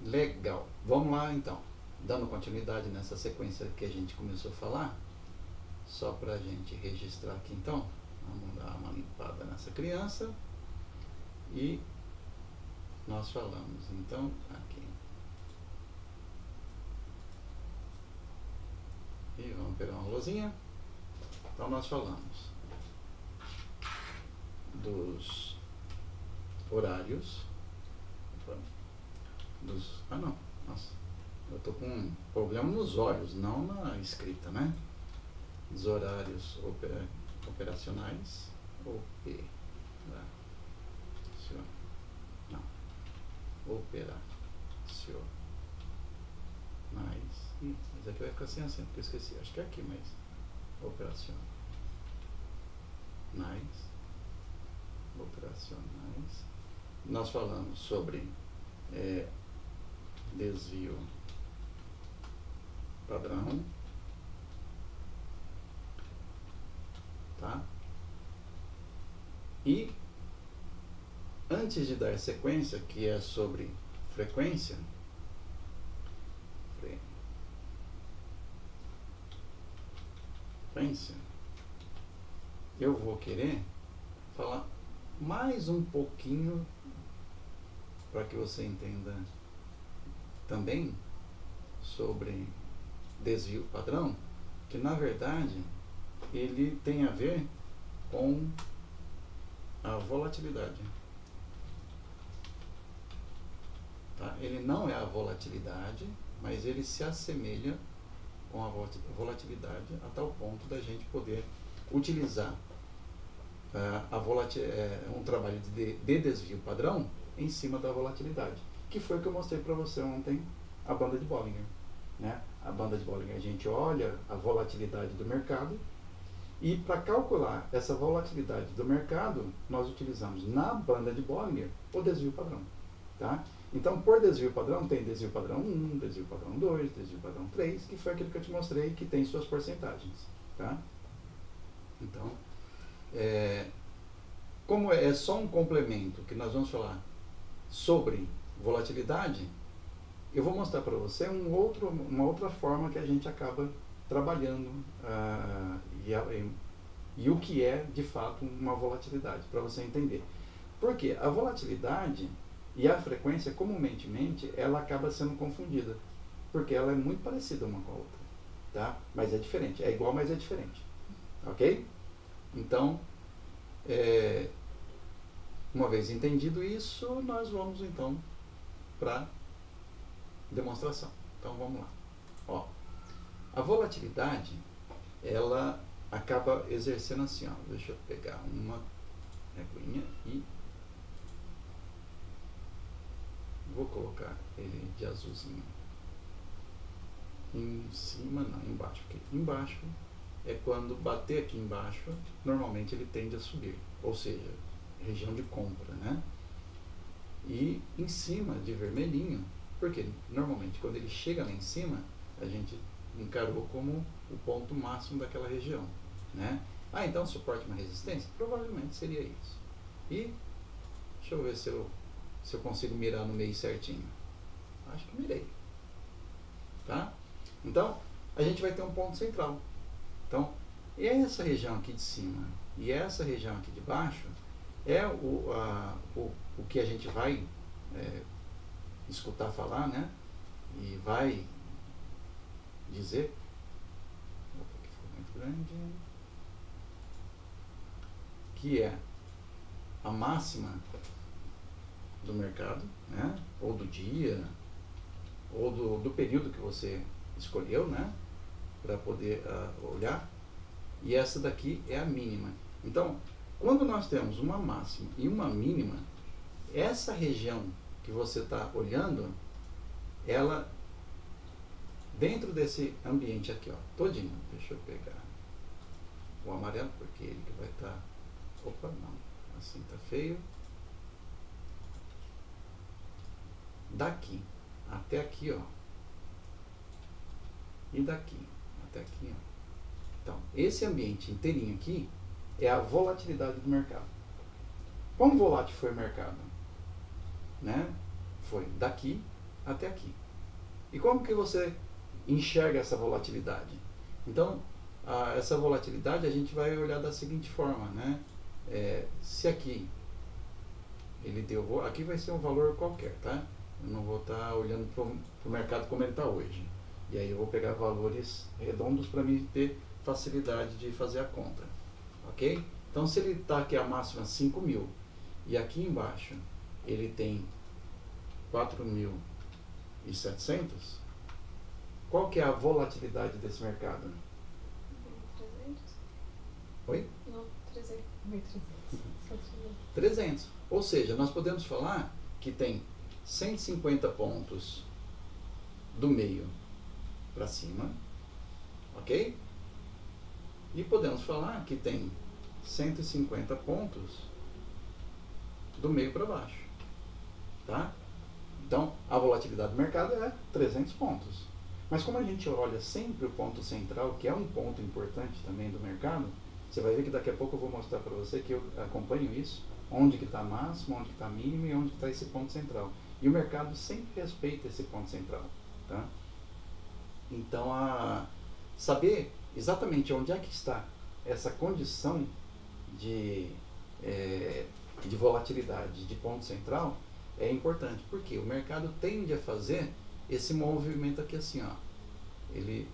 Legal. Vamos lá então. Dando continuidade nessa sequência que a gente começou a falar, só para a gente registrar aqui então, vamos dar uma limpada nessa criança e nós falamos então aqui. E vamos pegar uma luzinha. Então nós falamos dos horários, eu tô com um problema nos olhos, não na escrita, né? Dos horários operacionais, operacionais, mas aqui vai ficar sem acento, porque eu esqueci, acho que é aqui, mas operacionais, nós falamos sobre desvio padrão, tá? E antes de dar sequência, que é sobre frequência, eu vou querer falar mais um pouquinho para que você entenda também sobre desvio padrão, que na verdade ele tem a ver com a volatilidade. Tá? Ele não é a volatilidade, mas ele se assemelha com a volatilidade a tal ponto da gente poder utilizar um trabalho de desvio padrão em cima da volatilidade, que foi o que eu mostrei para você ontem, a banda de Bollinger, né? A banda de Bollinger, a gente olha a volatilidade do mercado e para calcular essa volatilidade do mercado, nós utilizamos na banda de Bollinger o desvio padrão, tá? Então, por desvio padrão, tem desvio padrão 1, desvio padrão 2, desvio padrão 3, que foi aquilo que eu te mostrei, que tem suas porcentagens, tá? Então, como é só um complemento que nós vamos falar sobre volatilidade, eu vou mostrar para você uma outra forma que a gente acaba trabalhando e o que é, de fato, uma volatilidade, para você entender. Porque a volatilidade e a frequência, comumente, ela acaba sendo confundida, porque ela é muito parecida uma com a outra, tá? Mas é diferente, é igual, mas é diferente, ok? Então, uma vez entendido isso, nós vamos então para demonstração. Então vamos lá. Ó, a volatilidade, ela acaba exercendo assim, ó, deixa eu pegar uma reguinha e vou colocar ele de azulzinho. Em cima, não, embaixo. Porque embaixo é quando bater aqui embaixo, normalmente ele tende a subir. Ou seja, região de compra, né? E em cima de vermelhinho, porque normalmente quando ele chega lá em cima, a gente encarou como o ponto máximo daquela região, né? Ah, então suporte uma resistência? Provavelmente seria isso. E deixa eu ver se eu consigo mirar no meio certinho. Acho que mirei. Tá? Então, a gente vai ter um ponto central. Então, essa região aqui de cima e essa região aqui de baixo é o que a gente vai escutar falar, né? E vai dizer. Opa, aqui ficou muito grande. Que é a máxima do mercado, né? Ou do dia, ou do período que você escolheu, né? Para poder olhar. E essa daqui é a mínima. Então, quando nós temos uma máxima e uma mínima, essa região que você está olhando, ela, dentro desse ambiente aqui, ó, todinho, deixa eu pegar o amarelo, porque ele que vai estar... Opa, não, assim tá feio. Daqui até aqui, ó, e daqui até aqui, ó. Então, esse ambiente inteirinho aqui é a volatilidade do mercado. Como volátil foi o mercado? Né? Foi daqui até aqui. E como que você enxerga essa volatilidade? Então, essa volatilidade a gente vai olhar da seguinte forma, né? Se aqui ele deu, aqui vai ser um valor qualquer, tá? Eu não vou estar olhando para o mercado como ele está hoje. E aí eu vou pegar valores redondos para mim ter facilidade de fazer a conta, ok? Então, se ele está aqui a máxima 5.000 e aqui embaixo ele tem 4.700, qual que é a volatilidade desse mercado? 300. Oi? Não, 300. 300. Ou seja, nós podemos falar que tem 150 pontos do meio para cima, ok? E podemos falar que tem 150 pontos do meio para baixo, tá? Então, a volatilidade do mercado é 300 pontos. Mas como a gente olha sempre o ponto central, que é um ponto importante também do mercado, você vai ver que daqui a pouco eu vou mostrar para você que eu acompanho isso, onde que está máximo, onde que está mínimo e onde que está esse ponto central. E o mercado sempre respeita esse ponto central, tá? Então, saber exatamente onde é que está essa condição de volatilidade de ponto central é importante, porque o mercado tende a fazer esse movimento aqui assim, ó. Ele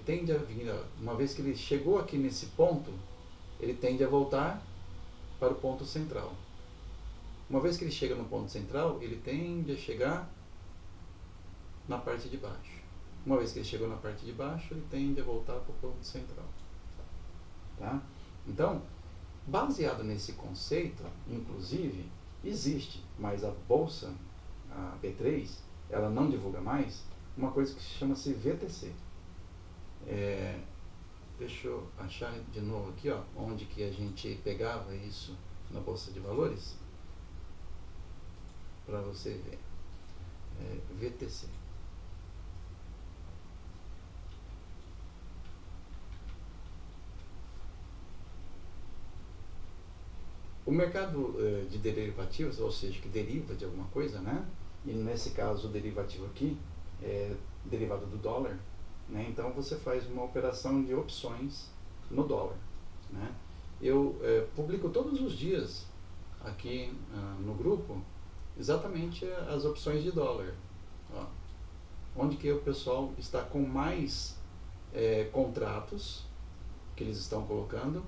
tende a vir, ó, uma vez que ele chegou aqui nesse ponto, ele tende a voltar para o ponto central. Uma vez que ele chega no ponto central, ele tende a chegar na parte de baixo. Uma vez que ele chegou na parte de baixo, ele tende a voltar para o ponto central. Tá? Então, baseado nesse conceito, inclusive, existe, mas a bolsa, a B3, ela não divulga mais, uma coisa que chama-se VTC. Deixa eu achar de novo aqui, ó, onde que a gente pegava isso na Bolsa de Valores, para você ver. VTC. O mercado de derivativos, ou seja, que deriva de alguma coisa, né? E nesse caso o derivativo aqui é derivado do dólar, né? Então você faz uma operação de opções no dólar, né? Eu publico todos os dias aqui no grupo exatamente as opções de dólar, ó, onde que o pessoal está com mais contratos que eles estão colocando,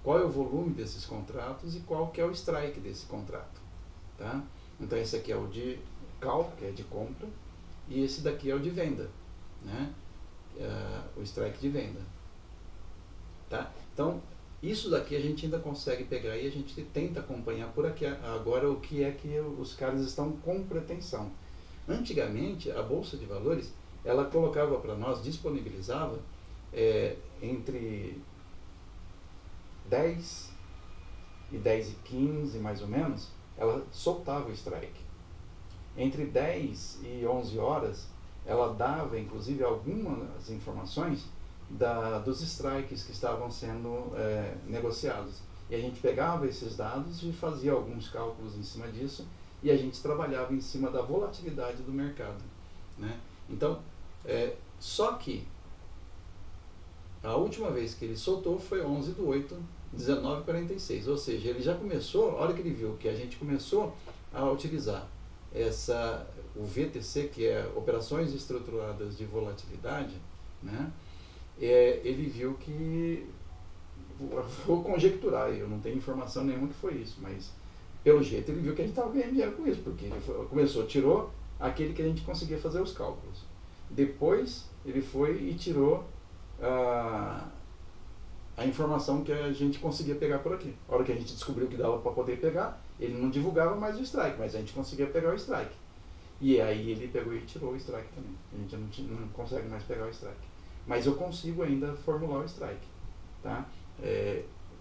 qual é o volume desses contratos e qual que é o strike desse contrato, tá? Então esse aqui é o de call, que é de compra, e esse daqui é o de venda, né? O strike de venda, tá? Então isso daqui a gente ainda consegue pegar e a gente tenta acompanhar por aqui agora o que é que os caras estão com pretensão. Antigamente a Bolsa de Valores, ela colocava para nós, disponibilizava entre 10 e 10 e 15 mais ou menos, ela soltava o strike. Entre 10 e 11 horas, ela dava inclusive algumas informações dos strikes que estavam sendo negociados. E a gente pegava esses dados e fazia alguns cálculos em cima disso, e a gente trabalhava em cima da volatilidade do mercado, né? Então, só que a última vez que ele soltou foi 11/8/1946, ou seja, ele já começou, a hora que ele viu que a gente começou a utilizar o VTC, que é Operações Estruturadas de Volatilidade, né? Ele viu que, vou conjecturar, eu não tenho informação nenhuma que foi isso, mas pelo jeito ele viu que a gente estava ganhando dinheiro com isso, porque ele tirou aquele que a gente conseguia fazer os cálculos. Depois ele foi e tirou a informação que a gente conseguia pegar por aqui. A hora que a gente descobriu que dava para poder pegar, ele não divulgava mais o strike, mas a gente conseguia pegar o strike. E aí ele pegou e tirou o strike também. A gente não consegue mais pegar o strike. Mas eu consigo ainda formular o strike, tá?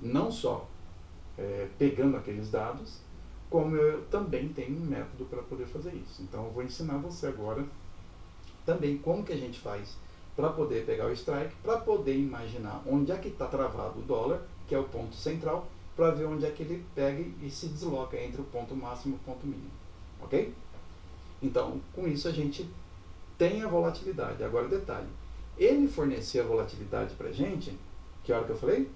Não só pegando aqueles dados, como eu também tenho um método para poder fazer isso. Então eu vou ensinar você agora também como que a gente faz para poder pegar o strike, para poder imaginar onde é que está travado o dólar, que é o ponto central, para ver onde é que ele pega e se desloca entre o ponto máximo e o ponto mínimo, ok? Então, com isso a gente tem a volatilidade. Agora, detalhe, ele fornecia a volatilidade para a gente, que hora que eu falei?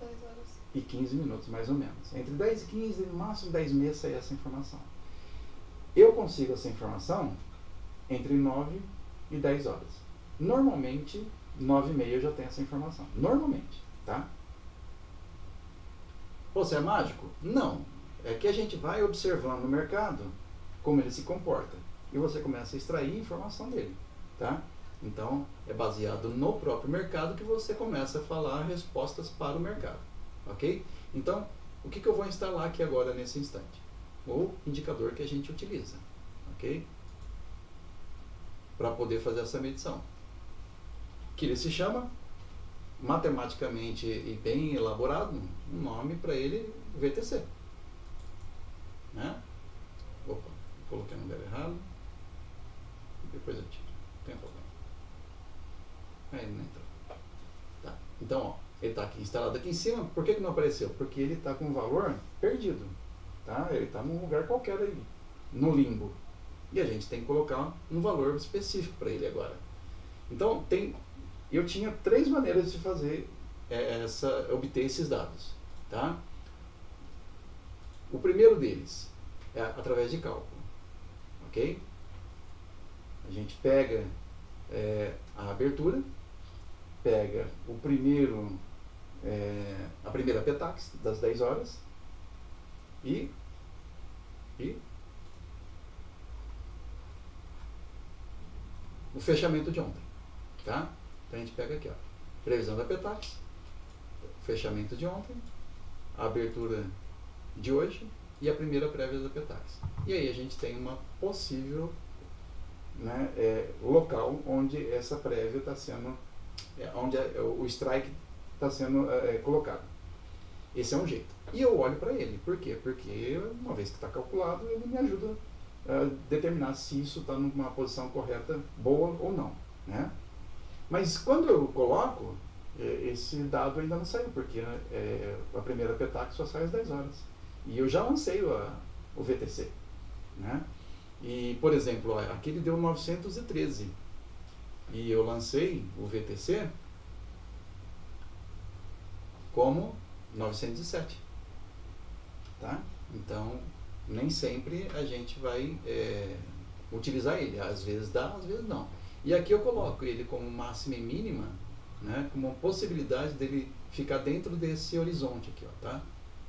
10 horas. E 15 minutos, mais ou menos. Entre 10 e 15, no máximo 10 meses sai essa informação. Eu consigo essa informação entre 9 e 10 horas. Normalmente, 9 e meia eu já tenho essa informação. Normalmente, tá? Você é mágico? Não. É que a gente vai observando no mercado como ele se comporta. E você começa a extrair informação dele, tá? Então, é baseado no próprio mercado que você começa a falar respostas para o mercado, ok? Então, o que eu vou instalar aqui agora nesse instante? O indicador que a gente utiliza, ok? Para poder fazer essa medição. Que ele se chama, matematicamente e bem elaborado, um nome para ele, VTC. Né? Opa, coloquei no lugar errado. Depois eu tiro, não tem problema. Aí ele não entrou. Tá. Então, ó, ele está aqui instalado aqui em cima. Por que não apareceu? Porque ele está com um valor perdido. Tá? Ele está num lugar qualquer aí, no limbo. E a gente tem que colocar um valor específico para ele agora. Então, eu tinha 3 maneiras de fazer obter esses dados. Tá? O primeiro deles é através de cálculo. Ok? A gente pega a abertura, pega a primeira PETAX das 10 horas e o fechamento de ontem. Tá? Então a gente pega aqui, ó, previsão da PETAX, fechamento de ontem, a abertura de hoje e a primeira prévia da PETAX. E aí a gente tem uma possível, né, local onde essa prévia está sendo, onde o strike está sendo colocado. Esse é um jeito. E eu olho para ele. Por quê? Porque uma vez que está calculado, ele me ajuda a determinar se isso está numa posição correta, boa ou não. Né? Mas quando eu coloco, esse dado ainda não saiu, porque a primeira PETAX só sai às 10 horas. E eu já lancei o VTC. Né? E, por exemplo, ó, aqui ele deu 913. E eu lancei o VTC como 907. Tá? Então, nem sempre a gente vai utilizar ele. Às vezes dá, às vezes não. E aqui eu coloco ele como máxima e mínima, né, como uma possibilidade dele ficar dentro desse horizonte aqui. Ó, tá?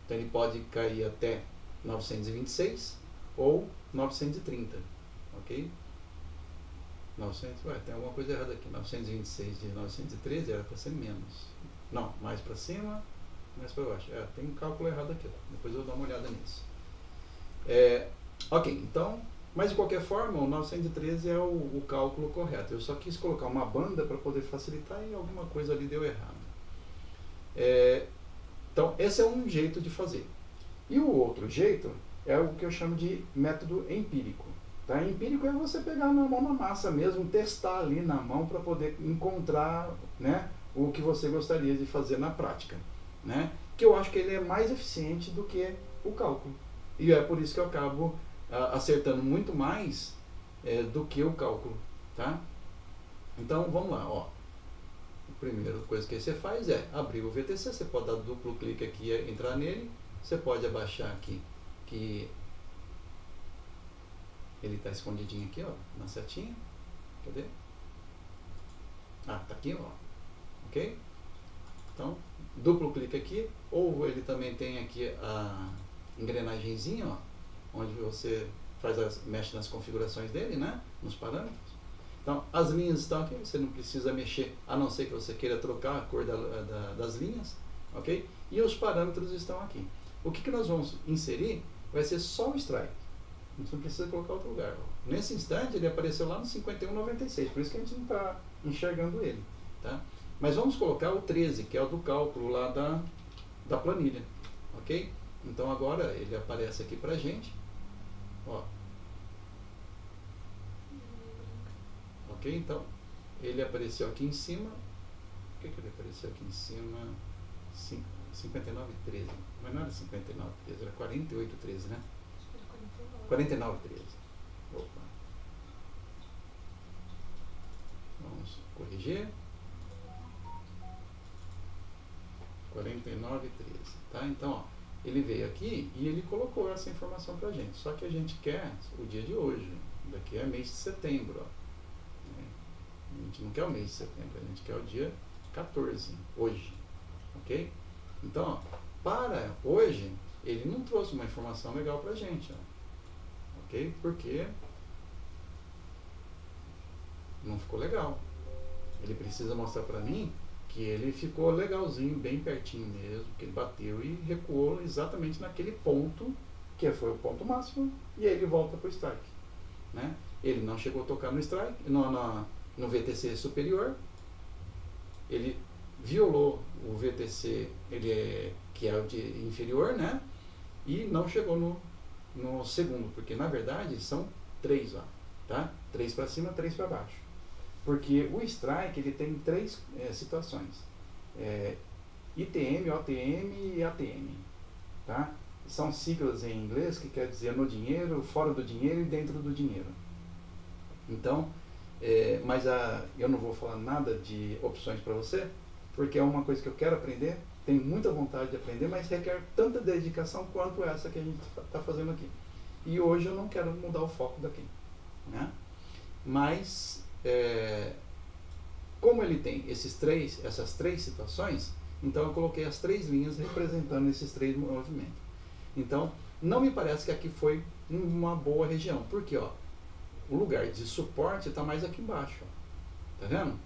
Então ele pode cair até 926 ou 930. Ok? 900, tem alguma coisa errada aqui. 926 de 913 era para ser menos. Não, mais para cima, mais para baixo. Tem um cálculo errado aqui. Depois eu vou dar uma olhada nisso. Ok, então, mas de qualquer forma, o 913 é o cálculo correto. Eu só quis colocar uma banda para poder facilitar e alguma coisa ali deu errado. Então, esse é um jeito de fazer. E o outro jeito é o que eu chamo de método empírico. Tá? Empírico é você pegar na mão na massa mesmo, testar ali na mão para poder encontrar, né, o que você gostaria de fazer na prática. Né? Que eu acho que ele é mais eficiente do que o cálculo. E é por isso que eu acabo acertando muito mais do que o cálculo. Tá? Então vamos lá. Ó. A primeira coisa que você faz é abrir o VTC. Você pode dar duplo clique aqui e entrar nele. Você pode abaixar aqui, que ele está escondidinho aqui, ó, na setinha. Cadê? Tá aqui, ó. Ok? Então, duplo clique aqui, ou ele também tem aqui a engrenagemzinha, ó, onde você mexe nas configurações dele, né? Nos parâmetros. Então, as linhas estão aqui, você não precisa mexer, a não ser que você queira trocar a cor das linhas, ok? E os parâmetros estão aqui. O que nós vamos inserir vai ser só o strike. A gente não precisa colocar outro lugar. Ó. Nesse instante, ele apareceu lá no 51,96, por isso que a gente não está enxergando ele. Tá? Mas vamos colocar o 13, que é o do cálculo lá da planilha. Ok? Então agora ele aparece aqui pra gente. Ó. Ok? Então, ele apareceu aqui em cima. Por que ele apareceu aqui em cima? 59,13. Mas não era 59,13, era 48,13, né? 49,13. RG 49,13, tá? Então, ó, ele veio aqui e ele colocou essa informação pra gente. Só que a gente quer o dia de hoje. Daqui é mês de setembro, ó. A gente não quer o mês de setembro, a gente quer o dia 14, hoje, ok? Então, ó, para hoje, ele não trouxe uma informação legal pra gente, ó, ok? Porque não ficou legal. Ele precisa mostrar pra mim que ele ficou legalzinho, bem pertinho mesmo, que ele bateu e recuou exatamente naquele ponto, que foi o ponto máximo, e aí ele volta para o strike, né? Ele não chegou a tocar no strike, no VTC superior, ele violou o VTC, que é o de inferior, né? E não chegou no segundo, porque na verdade são 3, ó, tá? 3 para cima, 3 para baixo. Porque o strike ele tem 3 situações: ITM, OTM e ATM, tá? São siglas em inglês que quer dizer no dinheiro, fora do dinheiro e dentro do dinheiro. Então, mas eu não vou falar nada de opções para você, porque é uma coisa que eu quero aprender, tenho muita vontade de aprender, mas requer tanta dedicação quanto essa que a gente está fazendo aqui. E hoje eu não quero mudar o foco daqui, né? Mas como ele tem essas três situações, então eu coloquei as 3 linhas representando esses 3 movimentos. Então, não me parece que aqui foi uma boa região, porque ó, o lugar de suporte está mais aqui embaixo, ó, tá vendo?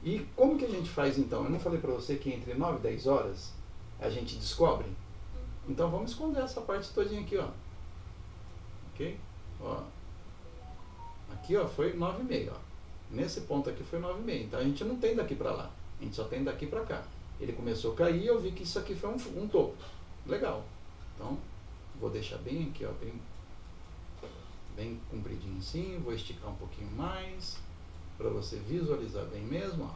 E como que a gente faz então? Eu não falei para você que entre 9 e 10 horas a gente descobre? Então vamos esconder essa parte todinha aqui, ó. Ok? Ó. Aqui, ó, foi 9,5, ó. Nesse ponto aqui foi 9,5. Então a gente não tem daqui para lá. A gente só tem daqui para cá. Ele começou a cair e eu vi que isso aqui foi um topo. Legal. Então, vou deixar bem aqui, ó, bem compridinho assim. Vou esticar um pouquinho mais para você visualizar bem mesmo, ó.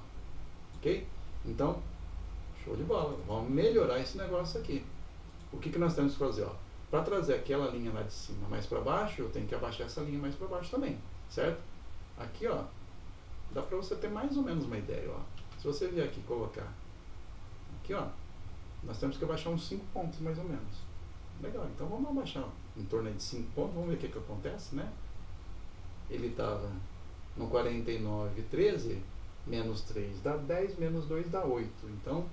Ok? Então, show de bola. Vamos melhorar esse negócio aqui. O que nós temos que fazer, ó? Para trazer aquela linha lá de cima mais para baixo, eu tenho que abaixar essa linha mais para baixo também, certo? Aqui, ó, dá para você ter mais ou menos uma ideia, ó. Se você vier aqui colocar aqui, ó, nós temos que abaixar uns 5 pontos mais ou menos. Legal, então vamos abaixar em torno de 5 pontos, vamos ver o que acontece, né? Ele estava no 49,13, menos 3 dá 10, menos 2 dá 8. Então,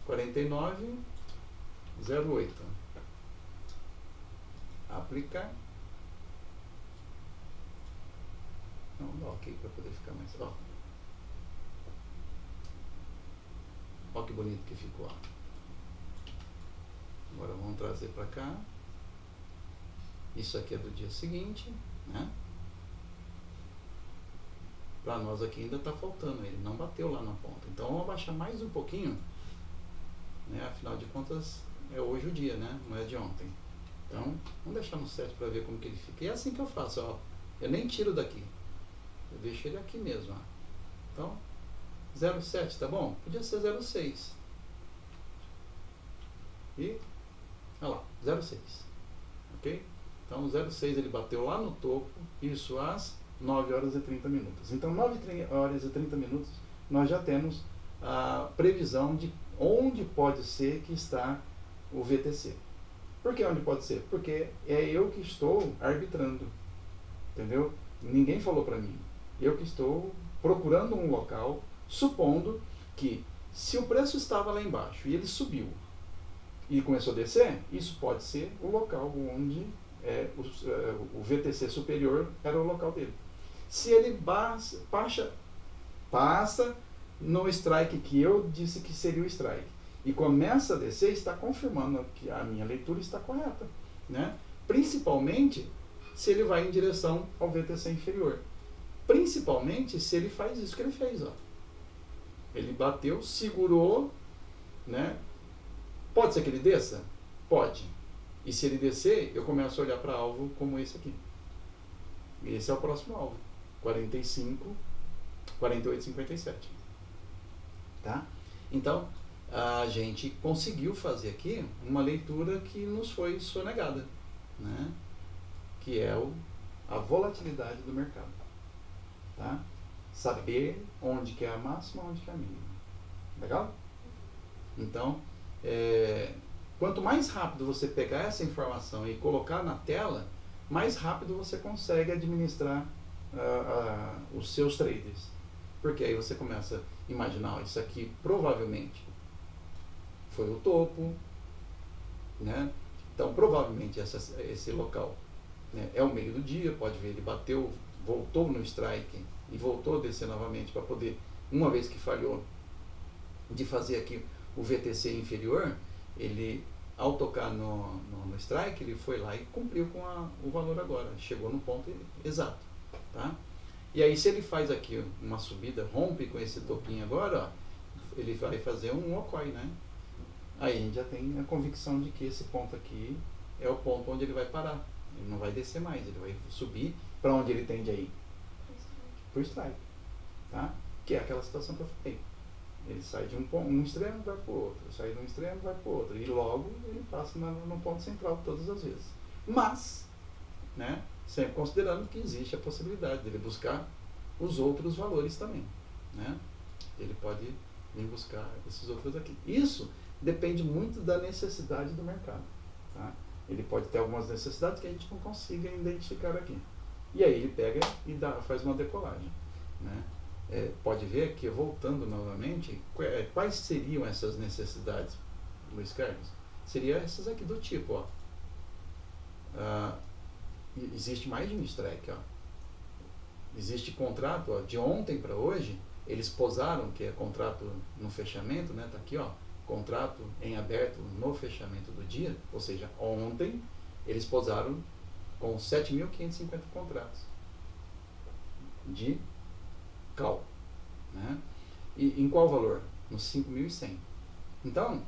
49,08. Aplicar. Não, dá ok para poder ficar mais. Ó. Ó que bonito que ficou. Ó. Agora vamos trazer para cá. Isso aqui é do dia seguinte, né? Para nós aqui ainda está faltando, ele não bateu lá na ponta. Então vamos abaixar mais um pouquinho, né? Afinal de contas é hoje o dia, né? Não é de ontem. Então vamos deixar no 7 para ver como que ele fica. E é assim que eu faço, ó. Eu nem tiro daqui. Eu deixo ele aqui mesmo, ó. Então 0,7, tá bom? Podia ser 0,6. E olha lá, 0,6. Ok? Então 0,6 ele bateu lá no topo, isso às 9 horas e 30 minutos. Então 9 horas e 30 minutos nós já temos a previsão de onde pode ser que está o VTC. Por que onde pode ser? Porque é eu que estou arbitrando, entendeu? Ninguém falou para mim. Eu que estou procurando um local, supondo que se o preço estava lá embaixo e ele subiu e começou a descer, isso pode ser o local onde o VTC superior era o local dele. Se ele passa no strike que eu disse que seria o strike e começa a descer, está confirmando que a minha leitura está correta, né? Principalmente se ele vai em direção ao VTC inferior. Principalmente se ele faz isso que ele fez, ó. Ele bateu, segurou, né? Pode ser que ele desça? Pode. E se ele descer, eu começo a olhar para alvo como esse aqui. Esse é o próximo alvo. 48,57. Tá? Então, a gente conseguiu fazer aqui uma leitura que nos foi sonegada, né? Que é a volatilidade do mercado. Tá? Saber onde que é a máxima, onde que é a mínima. Legal? Então, quanto mais rápido você pegar essa informação e colocar na tela, mais rápido você consegue administrar os seus traders. Porque aí você começa a imaginar, isso aqui provavelmente foi o topo, né? Então provavelmente esse local, né, é o meio do dia, pode ver, ele bateu, voltou no strike e voltou a descer novamente para poder, uma vez que falhou de fazer aqui o VTC inferior, ele, ao tocar no strike, ele foi lá e cumpriu com o valor agora, chegou no ponto exato, tá? E aí se ele faz aqui uma subida, rompe com esse topinho agora, ó, ele vai fazer um Okoi, né? Aí a gente já tem a convicção de que esse ponto aqui é o ponto onde ele vai parar, ele não vai descer mais, ele vai subir para onde ele tende a ir? Para o strike, tá? Que é aquela situação que eu falei. Ele sai de um extremo e vai para o outro, sai de um extremo e vai para o outro, e logo ele passa no ponto central todas as vezes. Mas, né, sempre considerando que existe a possibilidade dele buscar os outros valores também, né? Ele pode vir buscar esses outros aqui. Isso depende muito da necessidade do mercado, tá? Ele pode ter algumas necessidades que a gente não consiga identificar aqui. E aí ele pega e faz uma decolagem, né? Pode ver que, voltando novamente, quais seriam essas necessidades, Luiz Carlos? Seriam essas aqui do tipo, ó, existe mais de um strike, ó. Existe contrato, ó, de ontem para hoje, eles posaram, que é contrato no fechamento, né? Tá aqui, ó, contrato em aberto no fechamento do dia, ou seja, ontem eles posaram com 7.550 contratos de call, né? E em qual valor? No 5.100. Então,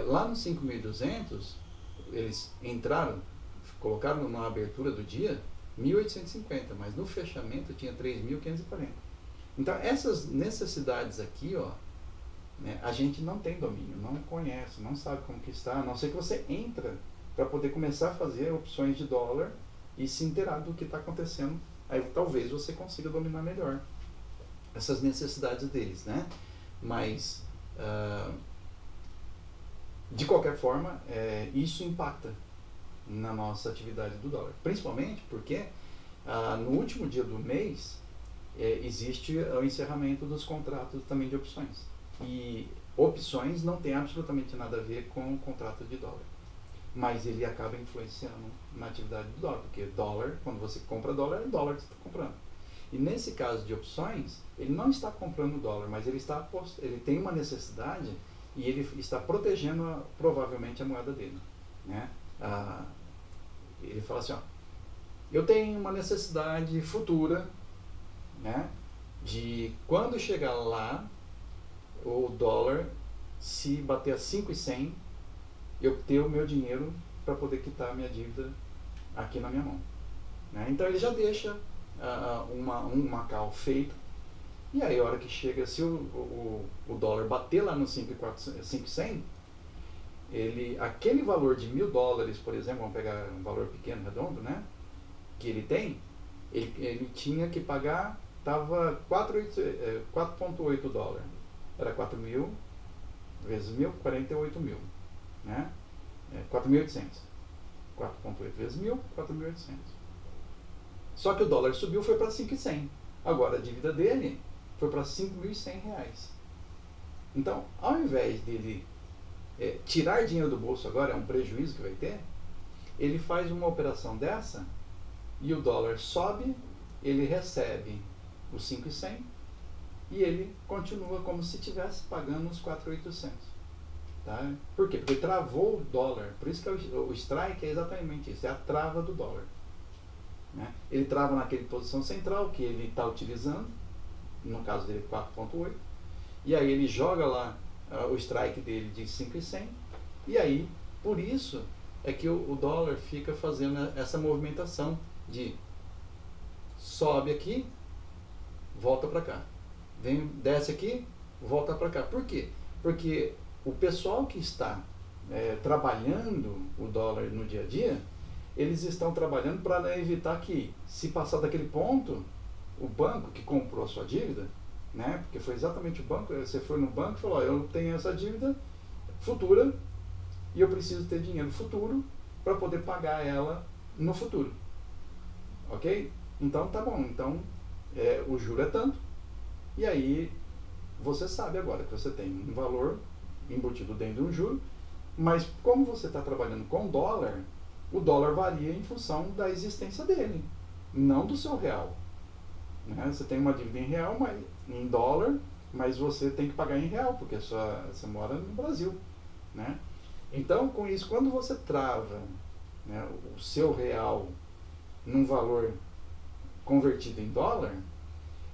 lá no 5.200, eles entraram, colocaram na abertura do dia 1.850, mas no fechamento tinha 3.540. Então, essas necessidades aqui, ó, né, a gente não tem domínio, não conhece, não sabe como que está, a não ser que você entra para poder começar a fazer opções de dólar e se inteirar do que está acontecendo. Aí talvez você consiga dominar melhor essas necessidades deles, né? Mas, de qualquer forma, isso impacta na nossa atividade do dólar. Principalmente porque no último dia do mês existe o encerramento dos contratos também de opções. E opções não tem absolutamente nada a ver com o contrato de dólar. Mas ele acaba influenciando na atividade do dólar, porque dólar, quando você compra dólar, é dólar que você está comprando. E nesse caso de opções, ele não está comprando dólar, mas ele tem uma necessidade e ele está protegendo provavelmente a moeda dele, né? Ele fala assim, ó, eu tenho uma necessidade futura, né, de quando chegar lá, o dólar, se bater a 5,100, eu ter o meu dinheiro para poder quitar a minha dívida aqui na minha mão, né? Então ele já deixa uma call feita, e aí a hora que chega, se o dólar bater lá no 5,100, aquele valor de $1.000, por exemplo, vamos pegar um valor pequeno, redondo, né, que ele tem, ele tinha que pagar, estava 4,8 dólares, era 4.000 vezes 1.000, 48.000, né, 4.800, 4,8 vezes 1.000, 4.800. Só que o dólar subiu, foi para 5,100. Agora a dívida dele foi para R$5.100. Então, ao invés dele tirar dinheiro do bolso agora, é um prejuízo que vai ter, ele faz uma operação dessa e o dólar sobe, ele recebe os 5,100 e ele continua como se estivesse pagando os 4.800. Tá? Por quê? Porque travou o dólar. Por isso que o strike é exatamente isso, é a trava do dólar, né? Ele trava naquele posição central que ele está utilizando, no caso dele 4,8, e aí ele joga lá o strike dele de 5,100, e aí, por isso é que o dólar fica fazendo essa movimentação de sobe aqui, volta para cá, desce aqui, volta para cá. Por quê? Porque o pessoal que está trabalhando o dólar no dia a dia, eles estão trabalhando para evitar que, se passar daquele ponto, o banco que comprou a sua dívida, né? Porque foi exatamente o banco, você foi no banco e falou, ó, eu tenho essa dívida futura e eu preciso ter dinheiro futuro para poder pagar ela no futuro. Ok? Então tá bom, então o juro é tanto, e aí você sabe agora que você tem um valor embutido dentro de um juro, mas como você está trabalhando com dólar, o dólar varia em função da existência dele, não do seu real. Né? Você tem uma dívida em real, mas, em dólar, mas você tem que pagar em real, porque você mora no Brasil. Né? Então, com isso, quando você trava, né, o seu real num valor convertido em dólar,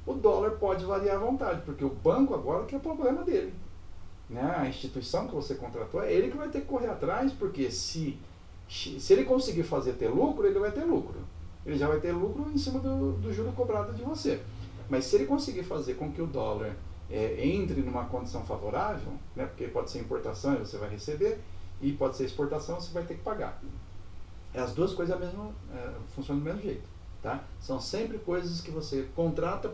o dólar pode variar à vontade, porque o banco agora que é o problema dele. Né? A instituição que você contratou, é ele que vai ter que correr atrás, porque se ele conseguir fazer ter lucro, ele vai ter lucro. Ele já vai ter lucro em cima do juro cobrado de você. Mas se ele conseguir fazer com que o dólar entre numa condição favorável, né, porque pode ser importação e você vai receber, e pode ser exportação, você vai ter que pagar. As duas coisas funcionam do mesmo jeito. Tá? São sempre coisas que você contrata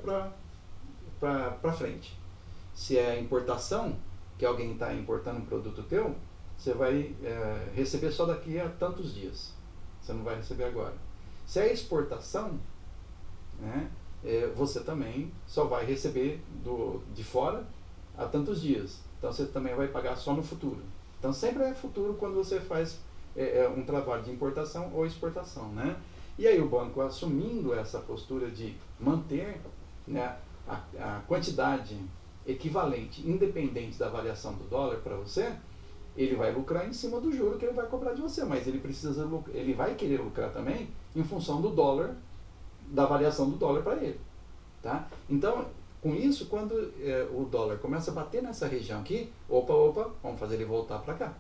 para frente. Se é importação, que alguém está importando um produto teu, você vai receber só daqui a tantos dias. Você não vai receber agora. Se é exportação, né, você também só vai receber de fora a tantos dias. Então você também vai pagar só no futuro. Então sempre é futuro quando você faz um trabalho de importação ou exportação. Né? E aí o banco, assumindo essa postura de manter, né, a quantidade equivalente, independente da variação do dólar para você, ele vai lucrar em cima do juro que ele vai cobrar de você, mas ele vai querer lucrar também em função do dólar, da variação do dólar para ele. Tá? Então, com isso, quando o dólar começa a bater nessa região aqui, opa, vamos fazer ele voltar para cá.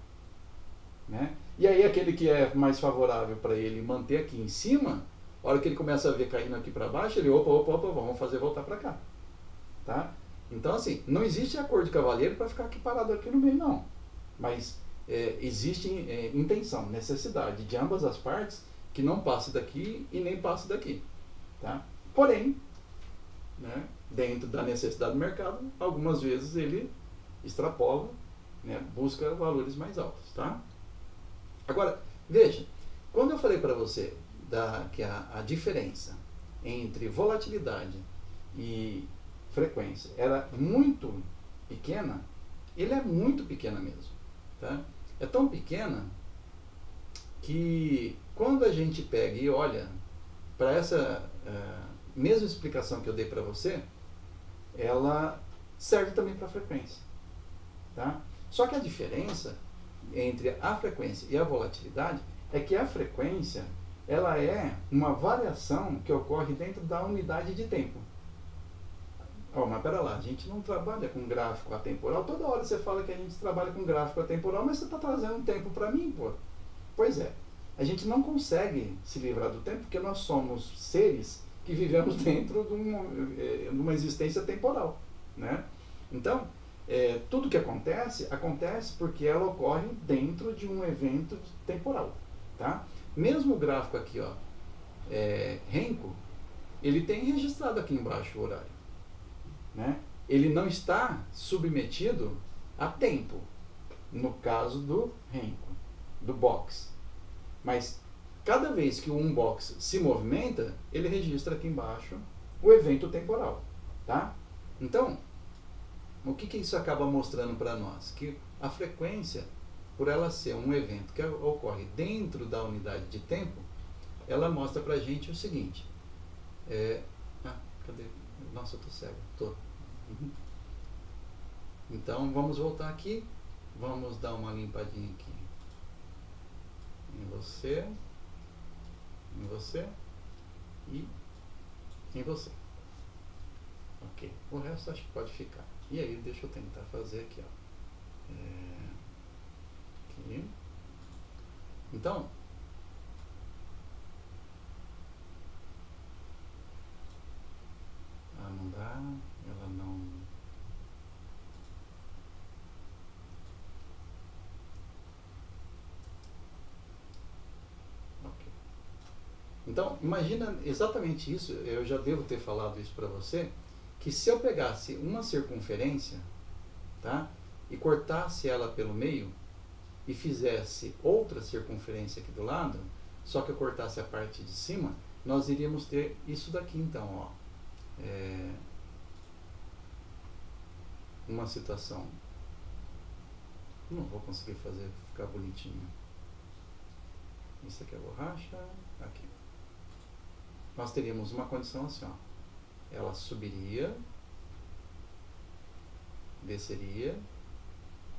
Né? E aí aquele que é mais favorável para ele manter aqui em cima, a hora que ele começa a ver caindo aqui para baixo, ele opa, vamos fazer voltar para cá. Tá? Então assim, não existe acordo de cavalheiro para ficar aqui parado aqui no meio não. Mas existe intenção, necessidade de ambas as partes que não passe daqui e nem passe daqui. Tá? Porém, né, dentro da necessidade do mercado, algumas vezes ele extrapola, né, busca valores mais altos. Tá? Agora, veja, quando eu falei para você que a diferença entre volatilidade e frequência era muito pequena, ele é muito pequena mesmo. Tá? É tão pequena que quando a gente pega e olha para essa mesma explicação que eu dei para você, ela serve também para a frequência. Tá? Só que a diferença entre a frequência e a volatilidade é que a frequência ela é uma variação que ocorre dentro da unidade de tempo. Mas pera lá, a gente não trabalha com gráfico atemporal. Toda hora você fala que a gente trabalha com gráfico atemporal, mas você está trazendo um tempo para mim, pô. Pois é, a gente não consegue se livrar do tempo porque nós somos seres que vivemos dentro de uma existência temporal. Né? Então, tudo que acontece porque ela ocorre dentro de um evento temporal. Tá? Mesmo o gráfico aqui, ó, Renko, ele tem registrado aqui embaixo o horário. Né? Ele não está submetido a tempo, no caso do Renko, do box. Mas cada vez que um box se movimenta, ele registra aqui embaixo o evento temporal. Tá? Então, o que isso acaba mostrando para nós? Que a frequência, por ela ser um evento que ocorre dentro da unidade de tempo, ela mostra para a gente o seguinte. Cadê? Nossa, eu tô cego. Tô. Uhum. Então, vamos voltar aqui. Vamos dar uma limpadinha aqui. Em você e em você. Ok. O resto acho que pode ficar. E aí, deixa eu tentar fazer aqui, ó. Aqui. Então, não dá, ela não. Ok. Então, imagina exatamente isso, eu já devo ter falado isso para você, que se eu pegasse uma circunferência, tá, e cortasse ela pelo meio, e fizesse outra circunferência aqui do lado, só que eu cortasse a parte de cima, nós iríamos ter isso daqui então, ó. Uma situação. Não vou conseguir fazer ficar bonitinho. Isso aqui é borracha, aqui. Nós teríamos uma condição assim, ó. Ela subiria, desceria.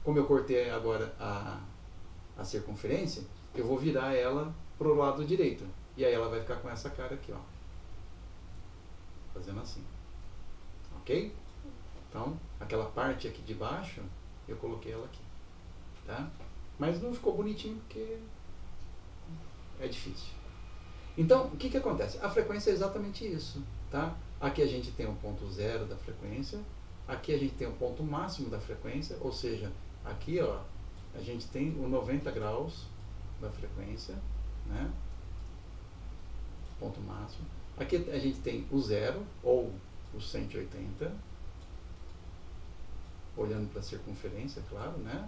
Como eu cortei agora a circunferência, eu vou virar ela pro lado direito. E aí ela vai ficar com essa cara aqui, ó. Fazendo assim. Ok? Então, aquela parte aqui de baixo, eu coloquei ela aqui. Tá? Mas não ficou bonitinho porque é difícil. Então, o que que acontece? A frequência é exatamente isso. Tá? Aqui a gente tem um ponto zero da frequência. Aqui a gente tem o ponto máximo da frequência. Ou seja, aqui ó, a gente tem o 90 graus da frequência, né? Ponto máximo. Aqui a gente tem o zero ou o 180, olhando para a circunferência, claro, né?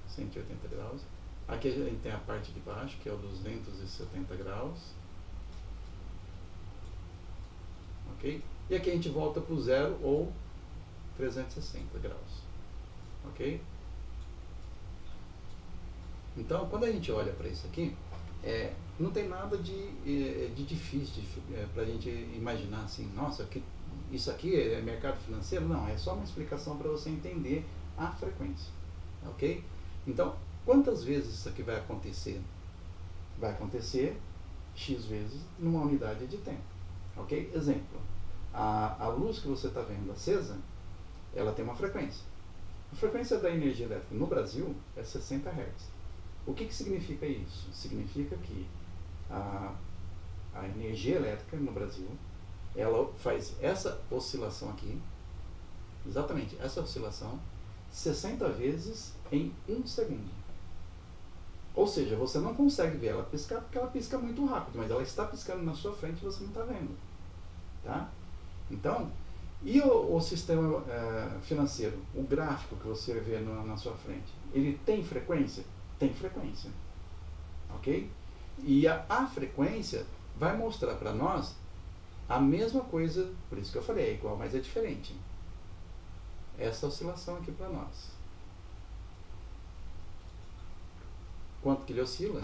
180 graus. Aqui a gente tem a parte de baixo, que é o 270 graus. Ok? E aqui a gente volta para o zero ou 360 graus. Ok? Então, quando a gente olha para isso aqui, não tem nada de difícil para a gente imaginar assim, nossa, isso aqui é mercado financeiro? Não, é só uma explicação para você entender a frequência. Ok? Então, quantas vezes isso aqui vai acontecer? Vai acontecer X vezes numa unidade de tempo. Ok? Exemplo, a luz que você está vendo acesa, ela tem uma frequência. A frequência da energia elétrica no Brasil é 60 Hz. O que significa isso? Significa que a energia elétrica no Brasil, ela faz essa oscilação aqui, exatamente essa oscilação, 60 vezes em 1 segundo. Ou seja, você não consegue ver ela piscar porque ela pisca muito rápido, mas ela está piscando na sua frente e você não está vendo. Tá? Então, e o sistema financeiro, o gráfico que você vê na sua frente, ele tem frequência? Tem frequência. Ok? E a frequência vai mostrar para nós a mesma coisa, por isso que eu falei, é igual, mas é diferente. Essa oscilação aqui para nós. Quanto que ele oscila?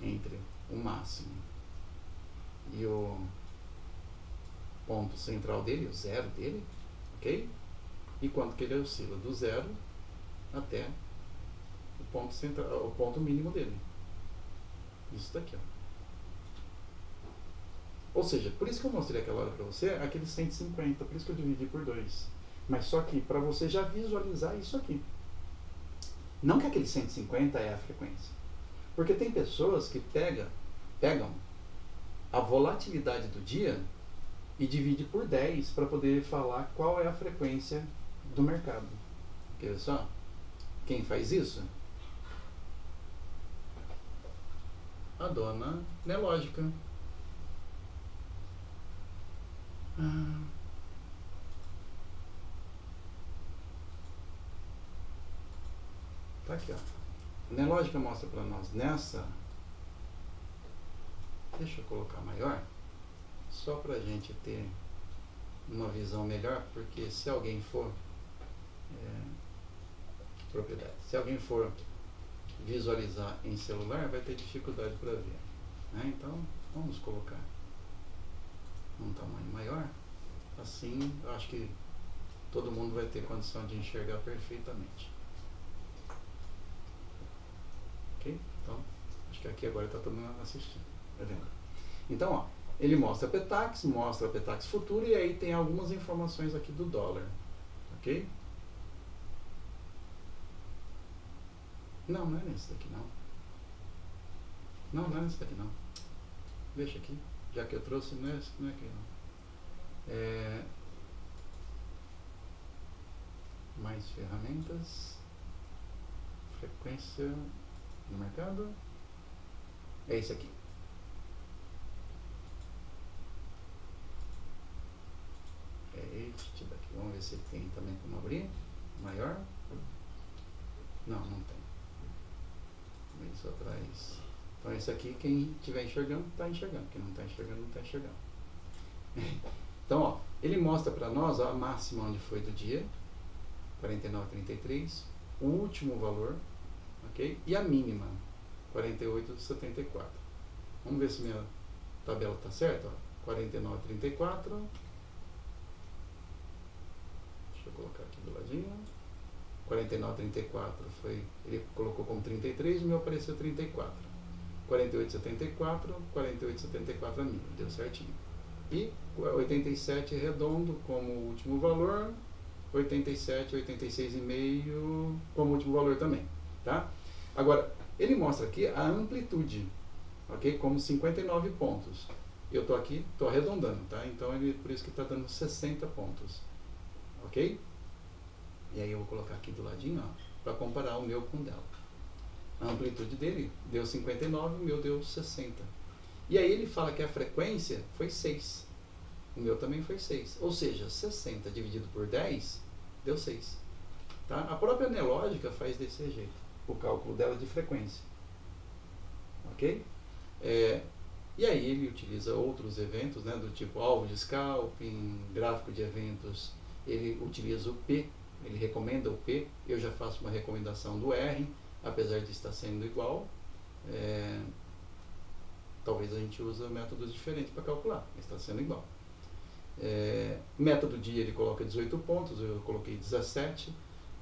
Entre o máximo e o ponto central dele, o zero dele, ok? E quanto que ele oscila? Do zero até o ponto central, o ponto mínimo dele. Isso daqui, ó. Ou seja, por isso que eu mostrei aquela hora para você, aquele 150, por isso que eu dividi por 2. Mas só que para você já visualizar isso aqui. Não que aquele 150 é a frequência. Porque tem pessoas que pegam a volatilidade do dia e divide por 10 para poder falar qual é a frequência do mercado. Quer ver só? Quem faz isso? A dona Nelógica. Tá aqui, ó. A Nelógica mostra para nós nessa. Deixa eu colocar maior, só para a gente ter uma visão melhor, porque se alguém for propriedade, se alguém for visualizar em celular, vai ter dificuldade para ver, né? Então vamos colocar um tamanho maior, assim eu acho que todo mundo vai ter condição de enxergar perfeitamente. Ok? Então acho que aqui agora está todo mundo assistindo, tá vendo? Então, ó, ele mostra a Petax, mostra a Petax Futuro e aí tem algumas informações aqui do dólar, ok? Não, não é nesse daqui não. Não é nesse daqui não. Deixa aqui, já que eu trouxe, não é aqui não. Mais ferramentas, frequência no mercado, é esse aqui. ver se tem também como abrir. Maior. Não, não tem. Também só traz. Então esse aqui, quem estiver enxergando, está enxergando. Quem não está enxergando, não está enxergando. Então, ó, ele mostra para nós ó, a máxima onde foi do dia, 49,33, o último valor, ok? E a mínima, 48,74. Vamos ver se minha tabela está certa, ó. 49,34. Deixa eu colocar aqui do ladinho. 49,34 foi, ele colocou como 33, o meu apareceu 34. 48,74, 48,74 a mínima, deu certinho. E 87 redondo como último valor, 87, 86,5 como último valor também, tá? Agora, ele mostra aqui a amplitude, ok? Como 59 pontos. Eu tô aqui, tô arredondando, tá? Então, ele, por isso que está dando 60 pontos, ok? E aí eu vou colocar aqui do ladinho, ó, para comparar o meu com o dela. A amplitude dele deu 59, o meu deu 60. E aí ele fala que a frequência foi 6. O meu também foi 6. Ou seja, 60 dividido por 10 deu 6. Tá? A própria Nelógica faz desse jeito, o cálculo dela de frequência. Ok? E aí ele utiliza outros eventos, né, do tipo alvo de scalping, gráfico de eventos. Ele utiliza o P, ele recomenda o P. Eu já faço uma recomendação do R, apesar de estar sendo igual. Talvez a gente use métodos diferentes para calcular, mas está sendo igual. Método dia ele coloca 18 pontos, eu coloquei 17.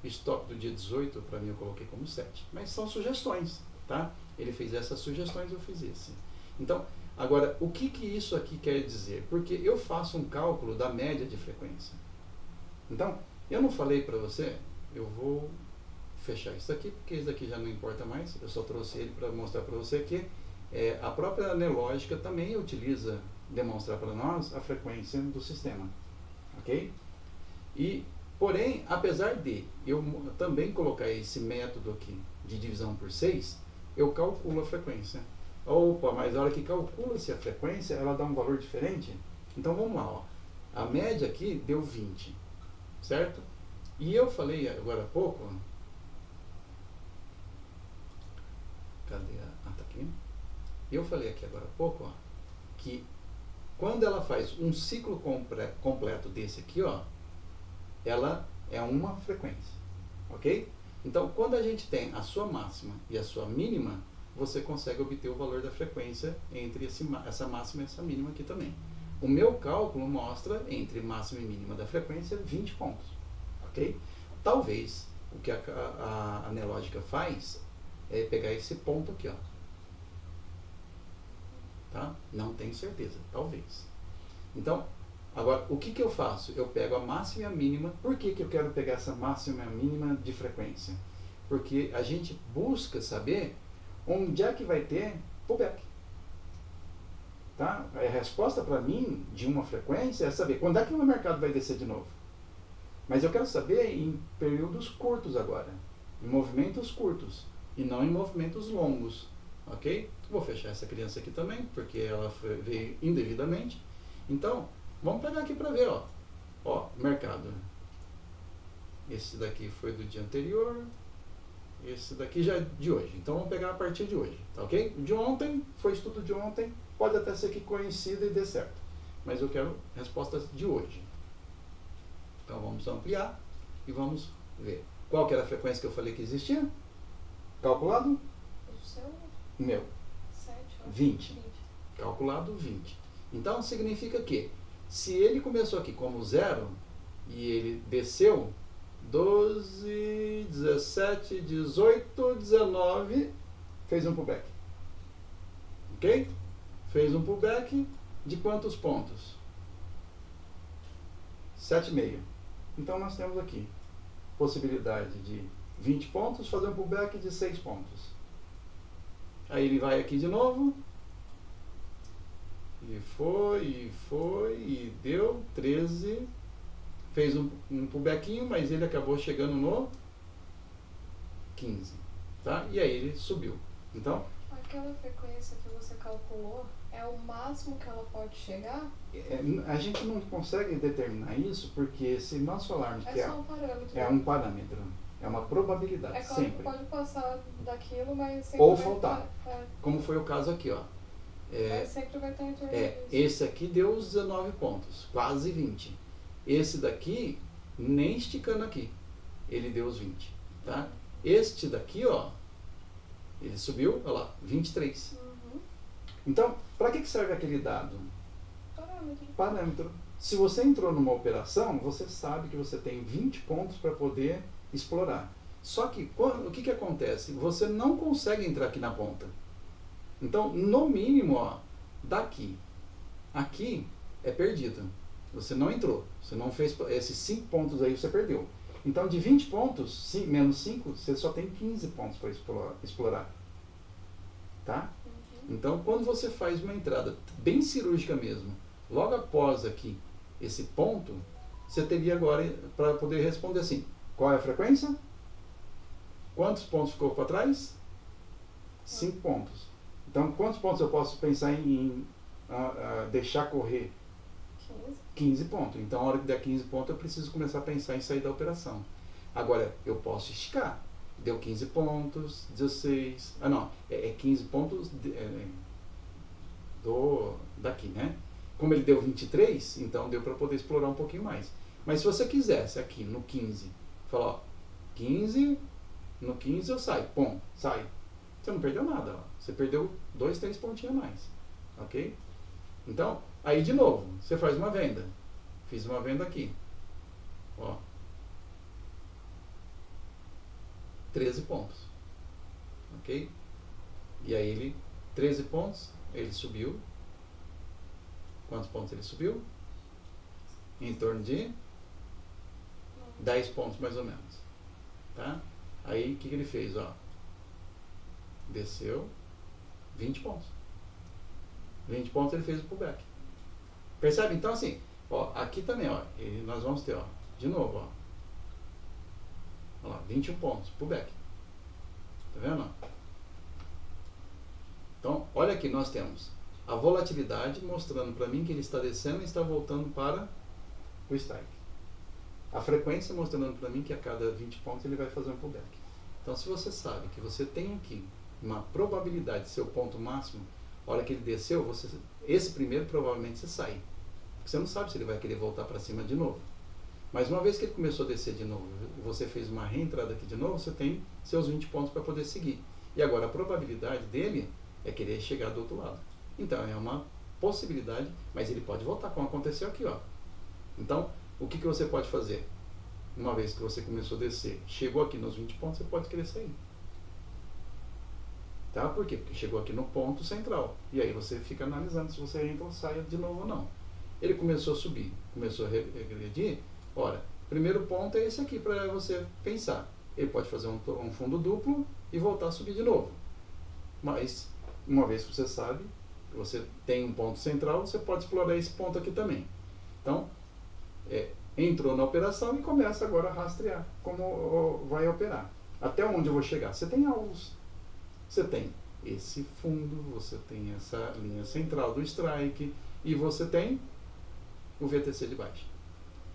Stop do dia 18, para mim eu coloquei como 7. Mas são sugestões, tá? Ele fez essas sugestões, eu fiz esse. Então, agora, o que isso aqui quer dizer? Porque eu faço um cálculo da média de frequência. Então, eu não falei para você, eu vou fechar isso aqui, porque isso aqui já não importa mais, eu só trouxe ele para mostrar para você que a própria Nelógica também utiliza, demonstrar para nós a frequência do sistema, ok? E, porém, apesar de eu também colocar esse método aqui de divisão por 6, eu calculo a frequência. Opa, mas a hora que calcula-se a frequência, ela dá um valor diferente? Então vamos lá, ó. A média aqui deu 20, certo? E eu falei agora há pouco, ó, cadê tá aqui? Eu falei aqui agora há pouco, ó, que quando ela faz um ciclo completo desse aqui, ó, ela é uma frequência, ok? Então, quando a gente tem a sua máxima e a sua mínima, você consegue obter o valor da frequência entre essa máxima e essa mínima aqui também. O meu cálculo mostra entre máxima e mínima da frequência 20 pontos, ok? Talvez o que a Nelógica faz é pegar esse ponto aqui, ó. Tá? Não tenho certeza, talvez. Então, agora, o que eu faço? Eu pego a máxima e a mínima. Por que eu quero pegar essa máxima e a mínima de frequência? Porque a gente busca saber onde é que vai ter pullback. Tá? A resposta para mim de uma frequência é saber quando é que o mercado vai descer de novo. Mas eu quero saber em períodos curtos agora, em movimentos curtos e não em movimentos longos, ok? Vou fechar essa criança aqui também, porque ela veio indevidamente. Então, vamos pegar aqui para ver, ó. Ó, mercado. Esse daqui foi do dia anterior. Esse daqui já é de hoje. Então, vamos pegar a partir de hoje, tá ok? De ontem, foi estudo de ontem. Pode até ser que coincida e dê certo. Mas eu quero respostas de hoje. Então, vamos ampliar e vamos ver. Qual que era a frequência que eu falei que existia? Calculado? O seu? Meu. 7, 20. Calculado 20. Então, significa que se ele começou aqui como 0 e ele desceu 12, 17, 18, 19, fez um pullback. Ok? Fez um pullback de quantos pontos? 7,5. Então, nós temos aqui possibilidade de 20 pontos, fazer um pullback de 6 pontos. Aí ele vai aqui de novo. E foi, e deu 13. Fez um pullbackinho, mas ele acabou chegando no 15. Tá? E aí ele subiu. Então, aquela frequência que você calculou, É o máximo que ela pode chegar? A gente não consegue determinar isso porque se nós falarmos que É só um parâmetro. é um parâmetro, é uma probabilidade, É claro que sempre. pode passar daquilo, mas sempre Ou vai faltar. Como foi o caso aqui, ó. Mas sempre vai estar em torno disso. Esse aqui deu os 19 pontos, quase 20. Esse daqui, nem esticando aqui, ele deu os 20, tá? Este daqui, ó, ele subiu, olha lá, 23. Então, para que serve aquele dado? Parâmetro. Se você entrou numa operação, você sabe que você tem 20 pontos para poder explorar. Só que, o que acontece? Você não consegue entrar aqui na ponta. Então, no mínimo, ó, daqui, aqui é perdido. Você não entrou. Você não fez esses 5 pontos aí, você perdeu. Então, de 20 pontos, menos 5, você só tem 15 pontos para explorar. Tá? Então, quando você faz uma entrada bem cirúrgica mesmo, logo após aqui esse ponto, você teria agora para poder responder assim: qual é a frequência? Quantos pontos ficou para trás? 5 pontos. Então, quantos pontos eu posso pensar em deixar correr? 15 pontos. Então, a hora que der 15 pontos, eu preciso começar a pensar em sair da operação. Agora, eu posso esticar. Deu 15 pontos, 16... não, é 15 pontos daqui, né? Como ele deu 23, então deu para poder explorar um pouquinho mais. Mas se você quisesse aqui no 15, falar, ó, 15, no 15 eu saio, pum, sai. Você não perdeu nada, ó. Você perdeu 2, 3 pontinhos a mais, ok? Então, aí de novo, você faz uma venda. Fiz uma venda aqui, ó. 13 pontos, ok? E aí ele, 13 pontos, ele subiu. Quantos pontos ele subiu? Em torno de 10 pontos mais ou menos, tá? Aí o que ele fez, ó? Desceu 20 pontos. 20 pontos ele fez o pullback. Percebe? Então assim, ó, aqui também, ó, nós vamos ter, ó, de novo, ó. Olha lá, 21 pontos, pullback. Tá vendo? Então, olha aqui, nós temos a volatilidade mostrando para mim que ele está descendo e está voltando para o strike. A frequência mostrando para mim que a cada 20 pontos ele vai fazer um pullback. Então, se você sabe que você tem aqui uma probabilidade de ser o ponto máximo, a hora que ele desceu, esse primeiro provavelmente você sai. Porque você não sabe se ele vai querer voltar para cima de novo. Mas uma vez que ele começou a descer de novo, você fez uma reentrada aqui de novo, você tem seus 20 pontos para poder seguir. E agora a probabilidade dele é querer chegar do outro lado. Então é uma possibilidade, mas ele pode voltar, como aconteceu aqui, ó. Então, o que você pode fazer? Uma vez que você começou a descer, chegou aqui nos 20 pontos, você pode querer sair. Tá? Por quê? Porque chegou aqui no ponto central. E aí você fica analisando se você entra ou sai de novo ou não. Ele começou a subir, começou a regredir. Ora, primeiro ponto é esse aqui para você pensar. Ele pode fazer um fundo duplo e voltar a subir de novo. Mas, uma vez que você sabe, que você tem um ponto central, você pode explorar esse ponto aqui também. Então, entrou na operação e começa agora a rastrear como vai operar. Até onde eu vou chegar? Você tem alvos. Você tem esse fundo, você tem essa linha central do strike e você tem o VTC de baixa.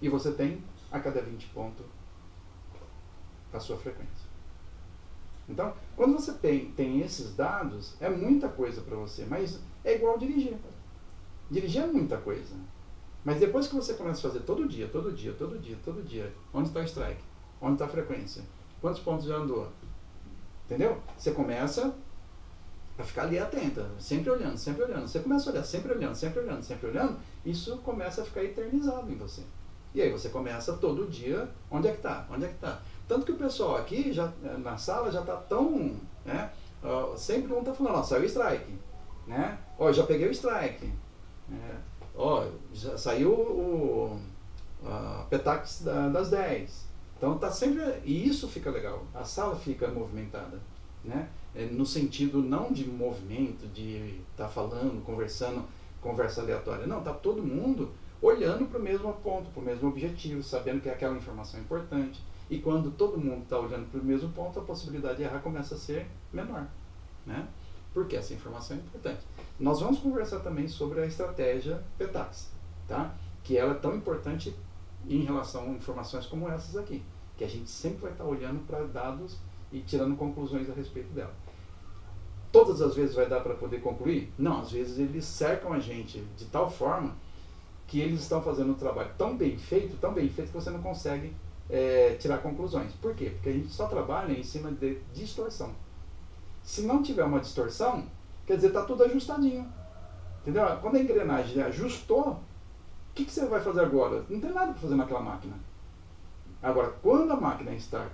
E você tem a cada 20 pontos a sua frequência. Então, quando você tem esses dados, é muita coisa para você, mas é igual dirigir. Dirigir é muita coisa. Mas depois que você começa a fazer todo dia, onde está o strike? Onde está a frequência? Quantos pontos já andou? Entendeu? Você começa a ficar ali atenta, sempre olhando, sempre olhando. Você começa a olhar, sempre olhando, sempre olhando, sempre olhando. Isso começa a ficar eternizado em você. E aí você começa todo dia, onde é que está? Onde é que está? Tanto que o pessoal aqui, já, na sala, já está tão... né, sempre um está falando, ó, saiu o strike. Né? Ó, já peguei o strike. Ó, já saiu o Petax das 10. Então tá sempre... E isso fica legal. A sala fica movimentada. Né? No sentido não de movimento, de estar falando, conversando, conversa aleatória. Não, tá todo mundo olhando para o mesmo ponto, para o mesmo objetivo, sabendo que aquela informação é importante. E quando todo mundo está olhando para o mesmo ponto, a possibilidade de errar começa a ser menor. Né? Porque essa informação é importante. Nós vamos conversar também sobre a estratégia PETAX, tá? Que ela é tão importante em relação a informações como essas aqui, que a gente sempre vai estar olhando para dados e tirando conclusões a respeito dela. Todas as vezes vai dar para poder concluir? Não, às vezes eles cercam a gente de tal forma que eles estão fazendo um trabalho tão bem feito que você não consegue tirar conclusões. Por quê? Porque a gente só trabalha em cima de distorção. Se não tiver uma distorção, quer dizer, está tudo ajustadinho. Entendeu? Quando a engrenagem ajustou, o que você vai fazer agora? Não tem nada para fazer naquela máquina. Agora, quando a máquina está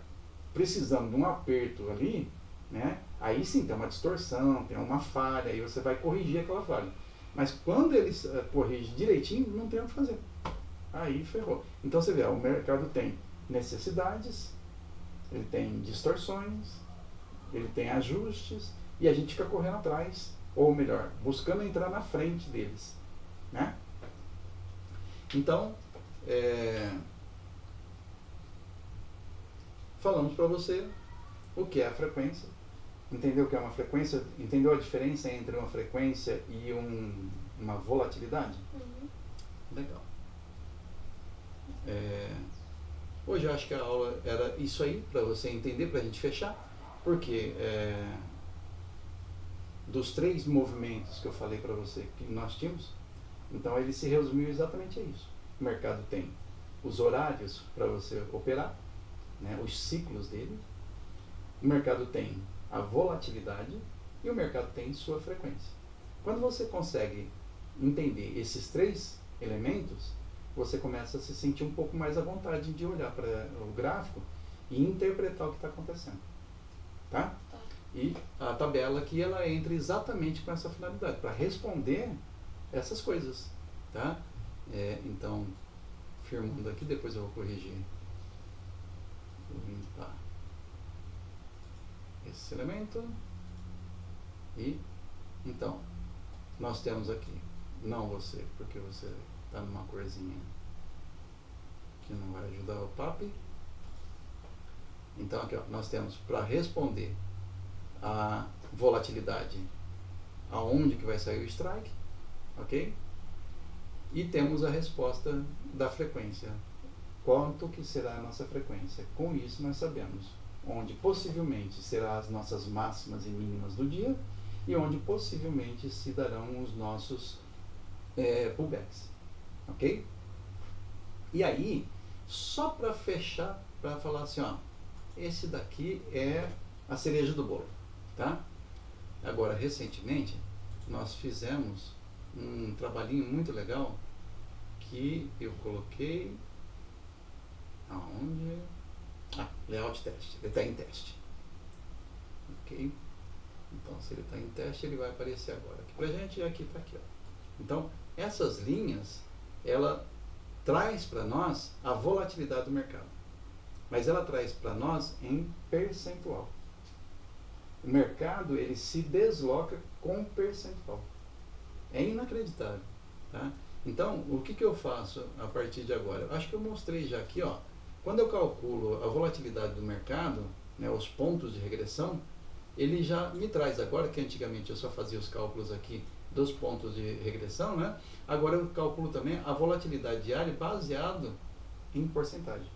precisando de um aperto ali, né, aí sim tem uma distorção, tem uma falha, aí você vai corrigir aquela falha. Mas quando ele corrige direitinho, não tem o que fazer. Aí ferrou. Então você vê, o mercado tem necessidades, ele tem distorções, ele tem ajustes, e a gente fica correndo atrás, ou melhor, buscando entrar na frente deles, né? Então, falamos para você o que é a frequência, entendeu o que é uma frequência, entendeu a diferença entre uma frequência e uma volatilidade? Uhum. Legal. Hoje eu acho que a aula era isso aí, para você entender, para a gente fechar, porque dos 3 movimentos que eu falei para você que nós tínhamos, então ele se resumiu exatamente a isso. O mercado tem os horários para você operar, né, os ciclos dele, o mercado tem a volatilidade e o mercado tem sua frequência. Quando você consegue entender esses 3 elementos, você começa a se sentir um pouco mais à vontade de olhar para o gráfico e interpretar o que está acontecendo. Tá? E a tabela aqui, ela entra exatamente com essa finalidade, para responder essas coisas. Tá? Então, firmando aqui, depois eu vou corrigir. Vou limpar esse elemento. E, então, nós temos aqui, não você, porque você está numa corzinha que não vai ajudar o papi. Então aqui, ó, nós temos para responder a volatilidade aonde que vai sair o strike, ok? E temos a resposta da frequência, quanto que será a nossa frequência. Com isso nós sabemos onde possivelmente serão as nossas máximas e mínimas do dia e onde possivelmente se darão os nossos pullbacks. Ok? E aí, só para fechar, para falar assim, ó, esse daqui é a cereja do bolo, tá? Agora, recentemente, nós fizemos um trabalhinho muito legal que eu coloquei aonde? Layout teste, ele está em teste. Ok? Então, se ele está em teste, ele vai aparecer agora aqui pra gente, e aqui está aqui, ó. Então, essas linhas, ela traz para nós a volatilidade do mercado, mas ela traz para nós em percentual. O mercado, ele se desloca com percentual. É inacreditável, tá? Então, o que eu faço a partir de agora? Eu acho que eu mostrei já aqui, ó. Quando eu calculo a volatilidade do mercado, né, os pontos de regressão, ele já me traz agora, que antigamente eu só fazia os cálculos aqui dos pontos de regressão, né? Agora eu calculo também a volatilidade diária baseado em porcentagem.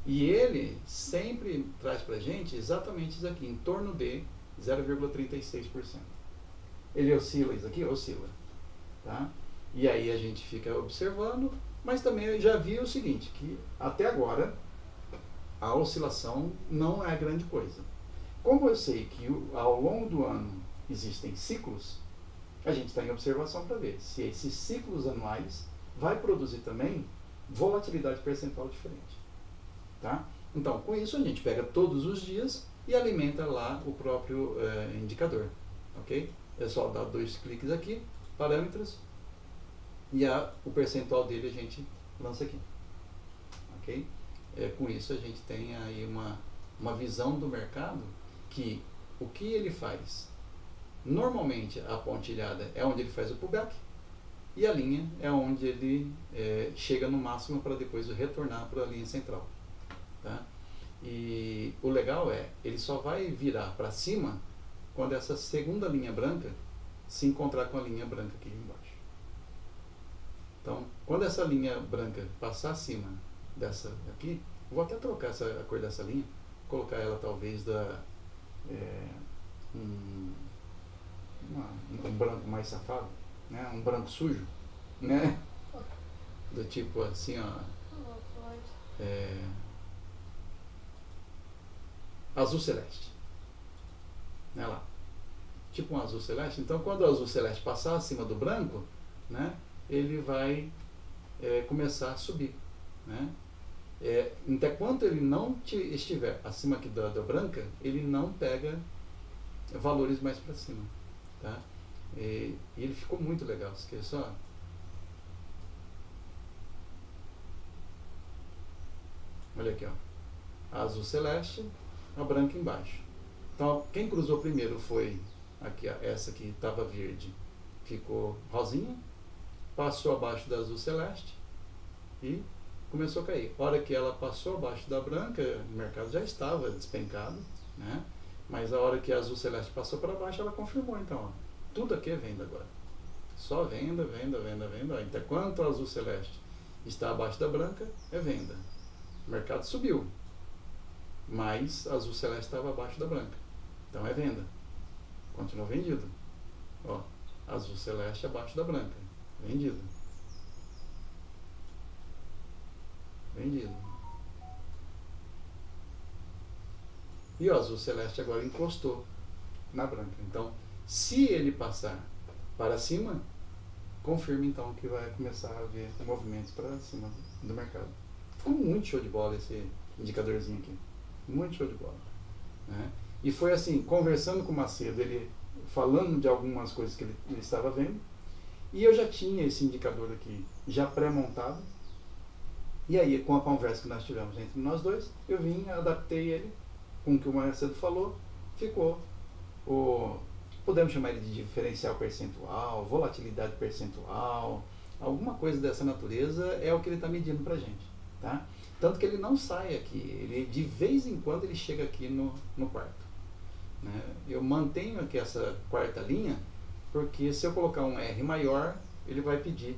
E ele sempre traz para a gente exatamente isso aqui, em torno de 0,36%. Ele oscila isso aqui? Oscila. Tá? E aí a gente fica observando, mas também eu já vi o seguinte, que até agora a oscilação não é grande coisa. Como eu sei que ao longo do ano existem ciclos, a gente está em observação para ver se esses ciclos anuais vai produzir também volatilidade percentual diferente. Tá? Então, com isso a gente pega todos os dias e alimenta lá o próprio indicador. Ok? É só dar 2 cliques aqui, parâmetros, e o percentual dele a gente lança aqui. Ok? Com isso a gente tem aí uma visão do mercado que o que ele faz? Normalmente a pontilhada é onde ele faz o pullback e a linha é onde ele chega no máximo para depois retornar para a linha central. Tá? E o legal ele só vai virar para cima quando essa segunda linha branca se encontrar com a linha branca aqui embaixo. Então, quando essa linha branca passar acima dessa aqui, vou até trocar a cor dessa linha, colocar ela talvez um branco mais safado, né? Um branco sujo, né? Do tipo assim, ó, azul celeste, né, lá, tipo um azul celeste. Então, quando o azul celeste passar acima do branco, né, ele vai começar a subir, né? Até quando ele não estiver acima aqui da branca, ele não pega valores mais para cima, tá? E ele ficou muito legal, esqueça só. Olha aqui, ó, a azul celeste, a branca embaixo. Então, quem cruzou primeiro foi aqui, ó, essa que estava verde, ficou rosinha, passou abaixo da azul celeste e começou a cair. A hora que ela passou abaixo da branca, o mercado já estava despencado, né? Mas a hora que a azul celeste passou para baixo, ela confirmou. Então, ó, tudo aqui é venda agora. Só venda, venda, venda, venda. Ó, então, enquanto a azul celeste está abaixo da branca, é venda. O mercado subiu, mas a azul celeste estava abaixo da branca. Então é venda. Continua vendido. Ó, azul celeste abaixo da branca. Vendido. Vendido. E o azul celeste agora encostou na branca. Então, se ele passar para cima, confirma então que vai começar a haver movimentos para cima do mercado. Ficou muito show de bola esse indicadorzinho aqui. Muito show de bola, né? E foi assim, conversando com o Macedo, ele falando de algumas coisas que ele estava vendo, e eu já tinha esse indicador aqui já pré-montado. E aí, com a conversa que nós tivemos entre nós dois, eu vim, adaptei ele com o que o Macedo falou, ficou podemos chamar ele de diferencial percentual, volatilidade percentual, alguma coisa dessa natureza é o que ele está medindo para a gente, tá? Tanto que ele não sai aqui, ele de vez em quando ele chega aqui no quarto, né? Eu mantenho aqui essa quarta linha, porque se eu colocar um R maior, ele vai pedir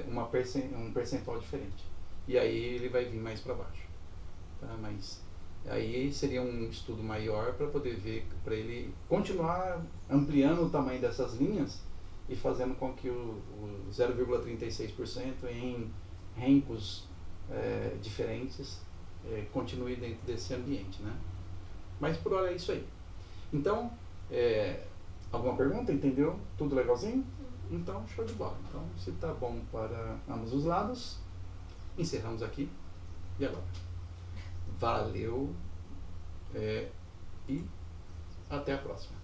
um percentual diferente, e aí ele vai vir mais para baixo, tá? Mas aí seria um estudo maior para poder ver, para ele continuar ampliando o tamanho dessas linhas e fazendo com que o 0,36% em rencos diferentes continue dentro desse ambiente, né? Mas por hora é isso aí. Então, alguma pergunta? Entendeu? Tudo legalzinho? Então, show de bola. Então, se está bom para ambos os lados, encerramos aqui. E agora? Valeu e até a próxima.